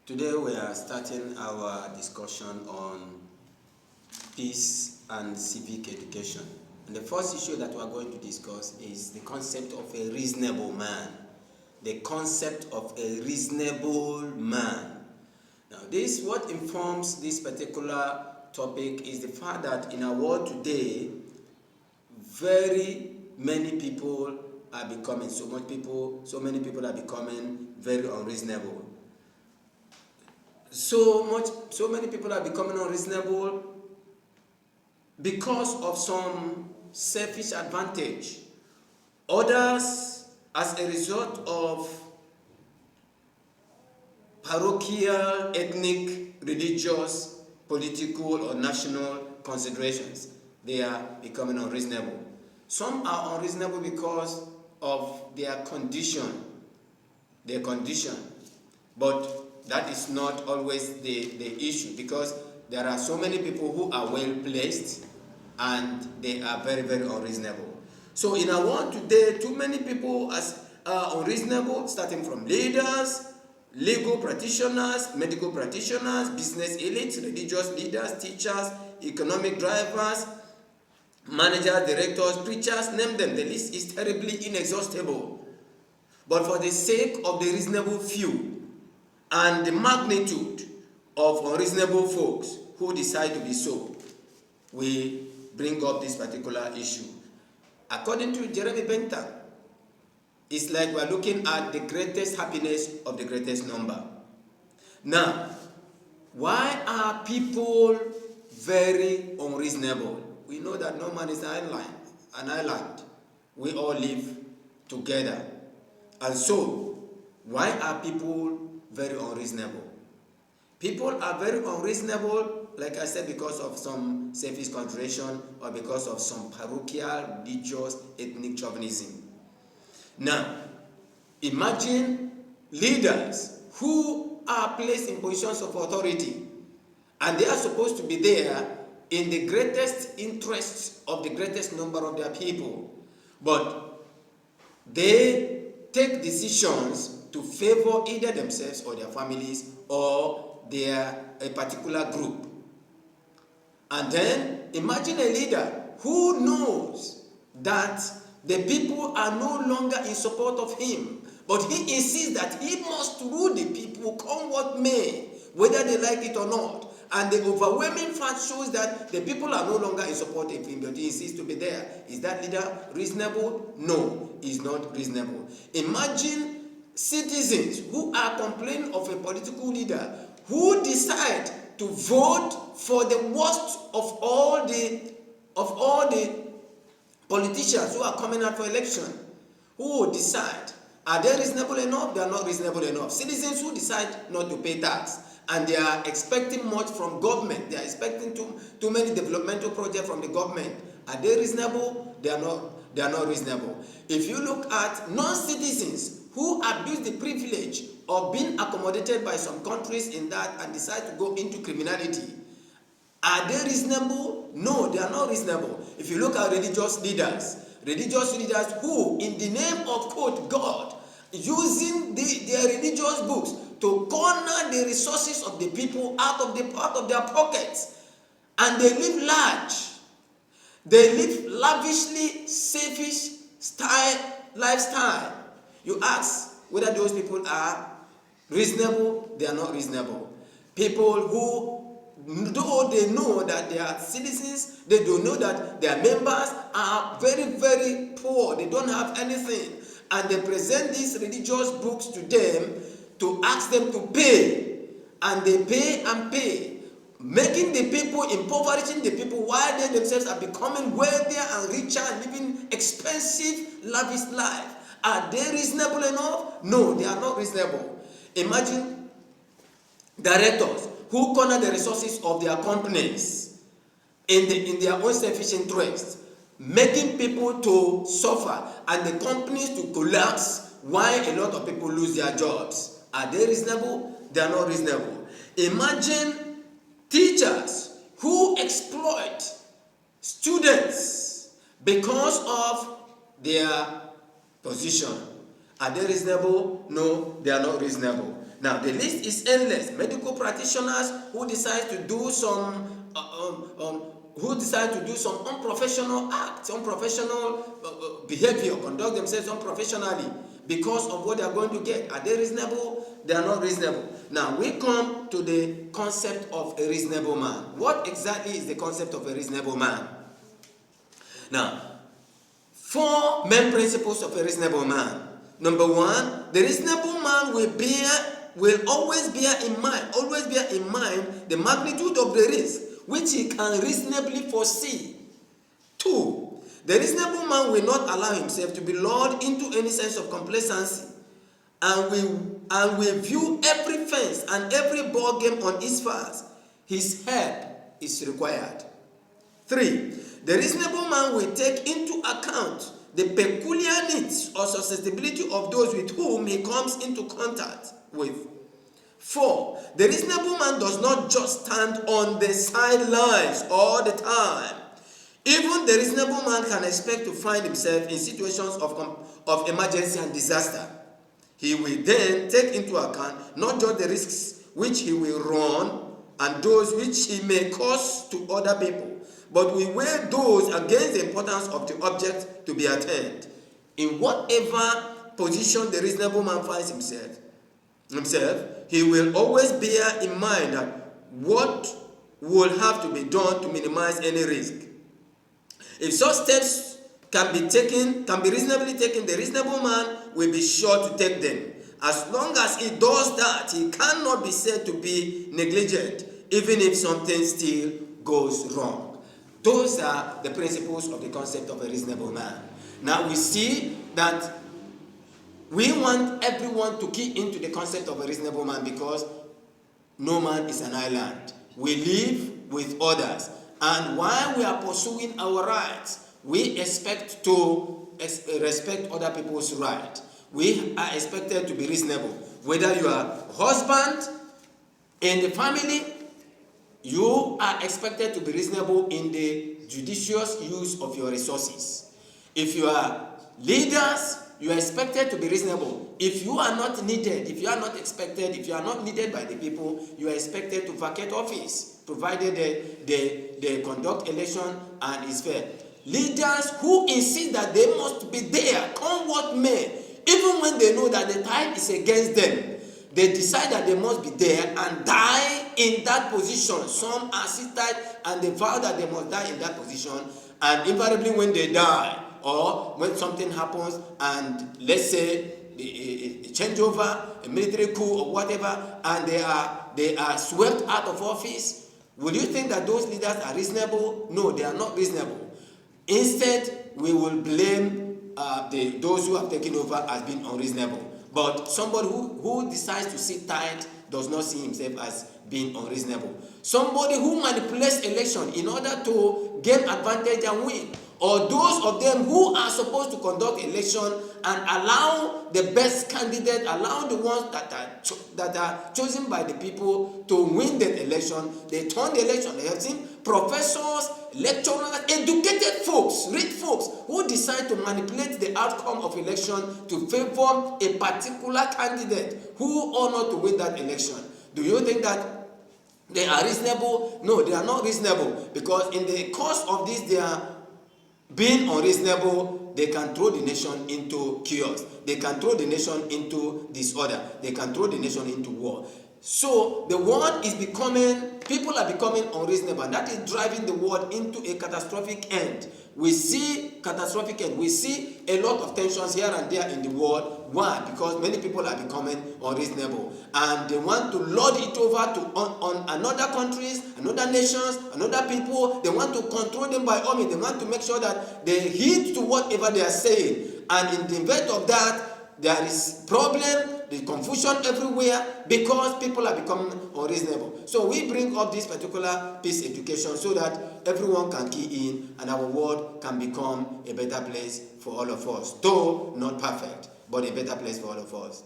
Today we are starting our discussion on peace and civic education. And the first issue that we are going to discuss is the concept of a reasonable man. The concept of a reasonable man. Now, what informs this particular topic is the fact that in our world today, very many people are becoming, so many people are becoming very unreasonable. So many people are becoming unreasonable because of some selfish advantage. Others, as a result of parochial, ethnic, religious, political, or national considerations, they are becoming unreasonable. Some are unreasonable because of their condition, but that is not always the issue, because there are so many people who are well placed and they are very, very unreasonable. So in our world today, too many people are unreasonable, starting from leaders, legal practitioners, medical practitioners, business elites, religious leaders, teachers, economic drivers, managers, directors, preachers, name them. The list is terribly inexhaustible. But for the sake of the reasonable few and the magnitude of unreasonable folks who decide to be so, we bring up this particular issue. According to Jeremy Bentham, it's like we're looking at the greatest happiness of the greatest number. Now, why are people very unreasonable? We know that no man is an island. We all live together. And so, why are people very unreasonable? People are very unreasonable, like I said, because of some selfish consideration or because of some parochial, religious, ethnic chauvinism. Now, imagine leaders who are placed in positions of authority and they are supposed to be there in the greatest interests of the greatest number of their people, but they take decisions to favor either themselves or their families or a particular group. And then imagine a leader who knows that the people are no longer in support of him, but he insists that he must rule the people come what may, whether they like it or not. And the overwhelming fact shows that the people are no longer in support of him, but he insists to be there. Is that leader reasonable? No, he's not reasonable. Imagine citizens who are complaining of a political leader who decide to vote for the worst of all the politicians who are coming out for election. Who will decide? Are they reasonable enough? They are not reasonable enough. Citizens who decide not to pay tax and they are expecting much from government. They are expecting too many developmental projects from the government. Are they reasonable? They are not reasonable. If you look at non-citizens who abuse the privilege of being accommodated by some countries in that and decide to go into criminality, are they reasonable? No, they are not reasonable. If you look at religious leaders who, in the name of, quote, God, using their religious books to corner the resources of the people out of their pockets, and they live large. They live lavishly, selfish lifestyle. You ask whether those people are reasonable, they are not reasonable. People who, though they know that they are citizens, they do know that their members are very, very poor, they don't have anything, and they present these religious books to them to ask them to pay, and they pay and pay, making the people, impoverishing the people, while they themselves are becoming wealthier and richer and living expensive, lavish life. Are they reasonable enough? No, they are not reasonable. Imagine directors who corner the resources of their companies in their own selfish interest, making people to suffer and the companies to collapse while a lot of people lose their jobs. Are they reasonable? They are not reasonable. Imagine teachers who exploit students because of their position. Are they reasonable? No, they are not reasonable. Now, the list is endless. Medical practitioners who decide to do some unprofessional acts, unprofessional behavior, conduct themselves unprofessionally because of what they are going to get. Are they reasonable? They are not reasonable. Now, we come to the concept of a reasonable man. What exactly is the concept of a reasonable man? Now, 4 main principles of a reasonable man. Number 1, the reasonable man will always bear in mind the magnitude of the risk which he can reasonably foresee. 2, the reasonable man will not allow himself to be lured into any sense of complacency and will view every fence and every ball game on its path. His help is required. 3, the reasonable man will take into account the peculiar needs or susceptibility of those with whom he comes into contact with. 4, the reasonable man does not just stand on the sidelines all the time. Even the reasonable man can expect to find himself in situations of emergency and disaster. He will then take into account not just the risks which he will run and those which he may cause to other people, but will weigh those against the importance of the object to be attained. In whatever position the reasonable man finds himself, he will always bear in mind that what will have to be done to minimize any risk. If such steps can be reasonably taken, the reasonable man will be sure to take them. As long as he does that, he cannot be said to be negligent, even if something still goes wrong. Those are the principles of the concept of a reasonable man. Now we see that we want everyone to key into the concept of a reasonable man because no man is an island. We live with others. And while we are pursuing our rights, we expect to respect other people's rights. We are expected to be reasonable. Whether you are husband in the family, you are expected to be reasonable in the judicious use of your resources. If you are leaders, you are expected to be reasonable. If you are not needed, if you are not expected, if you are not needed by the people, you are expected to vacate office, provided they conduct election and is fair. Leaders who insist that they must be there, come what may, even when they know that the tide is against them, they decide that they must be there and die in that position. Some are seated and they vow that they must die in that position, and invariably when they die, or when something happens and let's say a changeover, a military coup or whatever, and they are swept out of office, will you think that those leaders are reasonable? No, they are not reasonable. Instead, we will blame those who have taken over as being unreasonable. But somebody who decides to sit tight does not see himself as being unreasonable. Somebody who manipulates election in order to gain advantage and win, or those of them who are supposed to conduct election and allow the best candidate, allow the ones that are chosen by the people to win the election, they turn the election. They have seen professors, lecturers, educated folks, rich folks who decide to manipulate the outcome of election to favor a particular candidate who ought not to win that election. Do you think that they are reasonable? No, they are not reasonable, because in the course of this, they are being unreasonable. They can throw the nation into chaos. They can throw the nation into disorder. They can throw the nation into war. So the world is people are becoming unreasonable, and that is driving the world into a catastrophic end. We see catastrophic end. We see a lot of tensions here and there in the world. Why? Because many people are becoming unreasonable, and they want to lord it over on another countries, another nations, another people. They want to control them by all means. They want to make sure that they heed to whatever they are saying, and in the event of that, there is problem, there is confusion everywhere, because people are becoming unreasonable. So we bring up this particular peace education so that everyone can key in and our world can become a better place for all of us. Though not perfect, but a better place for all of us.